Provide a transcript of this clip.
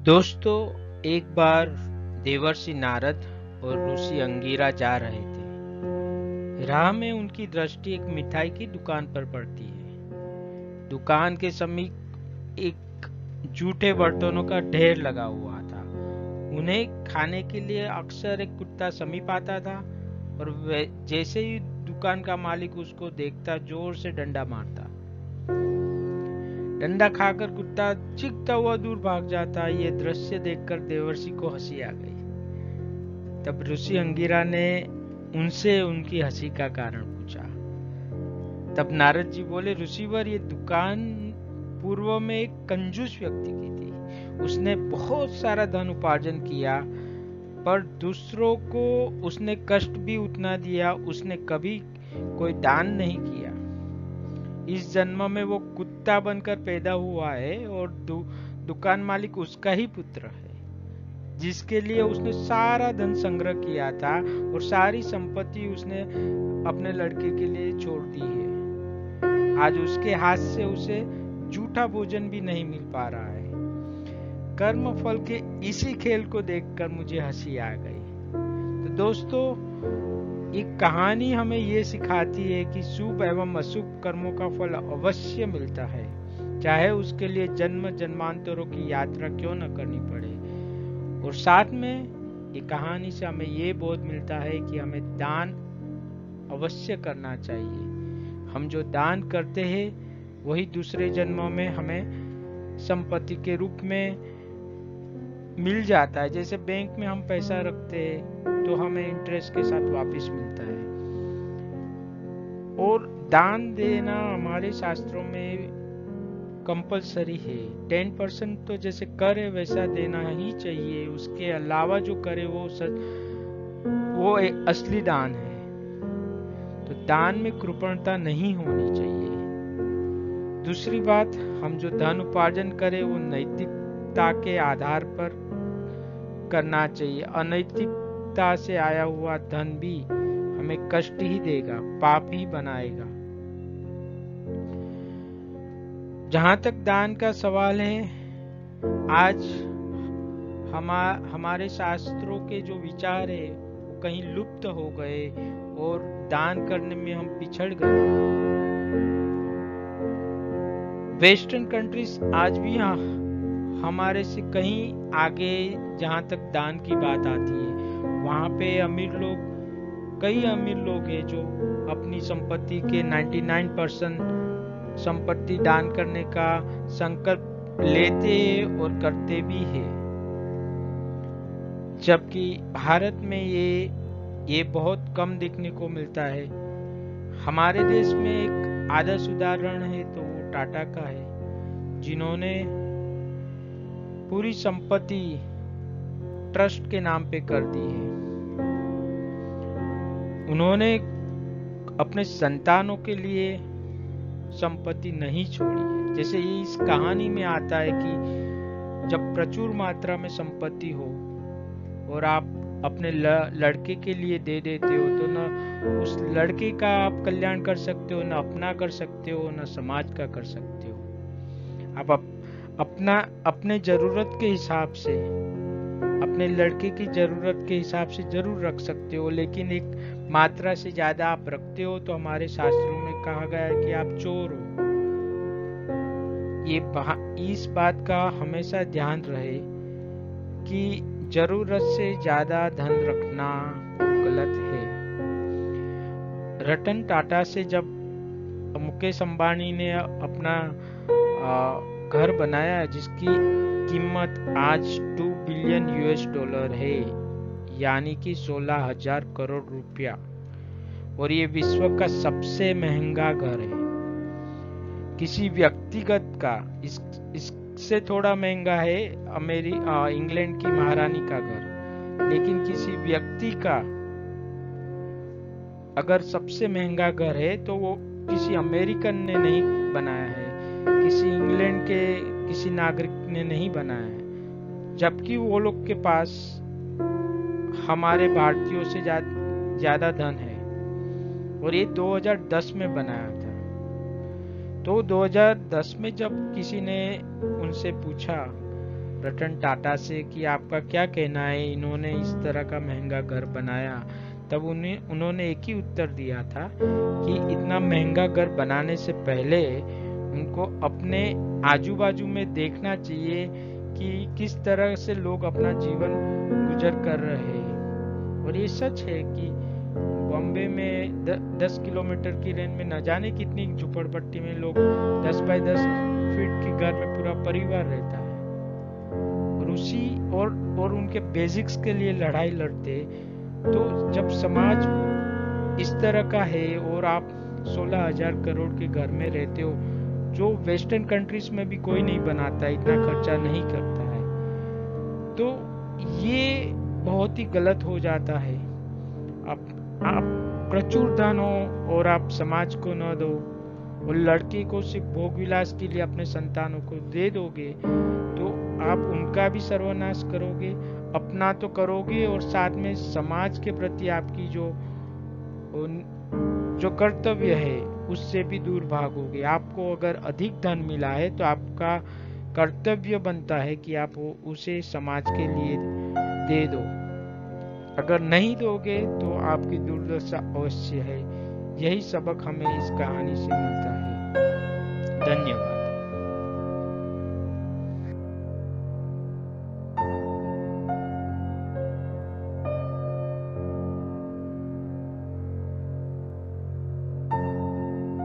दोस्तों, एक बार देवर्षि नारद और ऋषि अंगिरा जा रहे थे। राह में उनकी दृष्टि एक मिठाई की दुकान पर पड़ती है। दुकान के समीप एक जूठे बर्तनों का ढेर लगा हुआ था। उन्हें खाने के लिए अक्सर एक कुत्ता समीप आता था और जैसे ही दुकान का मालिक उसको देखता, जोर से डंडा मारता। डंडा खाकर कुत्ता चीखता हुआ दूर भाग जाता। ये दृश्य देखकर देवर्षि को हंसी आ गई। तब ऋषि अंगिरा ने उनसे उनकी हंसी का कारण पूछा। तब नारद जी बोले, ऋषिवर, ये दुकान पूर्व में एक कंजूस व्यक्ति की थी। उसने बहुत सारा धन उपार्जन किया, पर दूसरों को उसने कष्ट भी उतना दिया। उसने कभी कोई दान नहीं किया। इस जन्म में वो कुत्ता बनकर पैदा हुआ है और दुकान मालिक उसका ही पुत्र है, जिसके लिए उसने सारा धन संग्रह किया था और सारी संपत्ति उसने अपने लड़के के लिए छोड़ दी है। आज उसके हाथ से उसे जूठा भोजन भी नहीं मिल पा रहा है। कर्म फल के इसी खेल को देखकर मुझे हंसी आ गई। तो दोस्तों, ये कहानी हमें ये सिखाती है कि शुभ एवं अशुभ कर्मों का फल अवश्य मिलता है, चाहे उसके लिए जन्म जन्मांतरों की यात्रा क्यों न करनी पड़े। और साथ में ये कहानी से हमें ये बोध मिलता है कि हमें दान अवश्य करना चाहिए। हम जो दान करते हैं वही दूसरे जन्मों में हमें संपत्ति के रूप में मिल जाता है। जैसे बैंक में हम पैसा रखते हैं तो हमें इंटरेस्ट के साथ वापस मिलता है। और दान देना हमारे शास्त्रों में कंपलसरी है। 10% तो जैसे कर है वैसा देना ही चाहिए। उसके अलावा जो करे वो एक असली दान है। तो दान में कृपणता नहीं होनी चाहिए। दूसरी बात, हम जो धन उपार्जन करें वो नैतिकता के आधार पर करना चाहिए। अनैतिकता से आया हुआ धन भी हमें कष्ट ही देगा, पाप ही बनाएगा। जहां तक दान का सवाल है, आज हमारे शास्त्रों के जो विचार है वो कहीं लुप्त हो गए और दान करने में हम पिछड़ गए। वेस्टर्न कंट्रीज आज भी हमारे से कहीं आगे जहां तक दान की बात आती है। वहां पे कई अमीर लोग हैं जो अपनी संपत्ति के 99% संपत्ति दान करने का संकल्प लेते और करते भी है। जबकि भारत में ये बहुत कम देखने को मिलता है। हमारे देश में एक आदर्श उदाहरण है तो वो टाटा का है, जिन्होंने पूरी संपत्ति ट्रस्ट के नाम पे कर दी है। उन्होंने अपने संतानों के लिए संपत्ति नहीं छोड़ी है। जैसे इस कहानी में आता है कि जब प्रचुर मात्रा में संपत्ति हो और आप अपने लड़के के लिए दे देते हो तो न उस लड़के का आप कल्याण कर सकते हो, न अपना कर सकते हो, न समाज का कर सकते हो। आप अपने जरूरत के हिसाब से, अपने लड़के की जरूरत के हिसाब से जरूर रख सकते हो, लेकिन एक मात्रा से ज्यादा आप रखते हो तो हमारे शास्त्रों में कहा गया है कि आप चोर हो। इस बात का हमेशा ध्यान रहे कि जरूरत से ज्यादा धन रखना गलत है। रतन टाटा से जब मुकेश अंबानी ने अपना घर बनाया जिसकी कीमत आज $2 बिलियन है, यानी कि 16,000 करोड़ रुपया, और ये विश्व का सबसे महंगा घर है। किसी व्यक्तिगत का इससे थोड़ा महंगा है इंग्लैंड की महारानी का घर, लेकिन किसी व्यक्ति का अगर सबसे महंगा घर है तो वो किसी अमेरिकन ने नहीं बनाया है, किसी इंग्लैंड के किसी नागरिक ने नहीं बनाया है। जबकि वो लोग के पास हमारे भारतीयों से ज्यादा धन है, और ये 2010 में बनाया था। तो 2010 में जब किसी ने उनसे पूछा रतन टाटा से कि आपका क्या कहना है, इन्होंने इस तरह का महंगा घर बनाया। तब उन्होंने एक ही उत्तर दिया था कि इतना महंगा घर बनाने से पहले उनको अपने आजू बाजू में देखना चाहिए कि किस तरह से लोग अपना जीवन गुजर कर रहे हैं। और ये सच है कि बॉम्बे में 10 किलोमीटर की रेंज में न जाने कितनी झुपड़पट्टी में लोग 10 बाय 10 फीट के घर में पूरा परिवार रहता है, और उसी और उनके बेसिक्स के लिए लड़ाई लड़ते। तो जब समाज इस तरह का है और आप 16,000 करोड़ के घर में रहते हो, जो वेस्टर्न कंट्रीज में भी कोई नहीं बनाता, इतना खर्चा नहीं करता है, तो ये बहुत ही गलत हो जाता है। आप प्रचुर धन हो और आप समाज को न दो, और लड़के को सिर्फ भोग विलास के लिए अपने संतानों को दे दोगे, तो आप उनका भी सर्वनाश करोगे, अपना तो करोगे, और साथ में समाज के प्रति आपकी जो कर्तव्य है उससे भी दूर भागोगे। आपको अगर अधिक धन मिला है तो आपका कर्तव्य बनता है कि आप उसे समाज के लिए दे दो। अगर नहीं दोगे तो आपकी दुर्दशा अवश्य है। यही सबक हमें इस कहानी से मिलता है। धन्यवाद।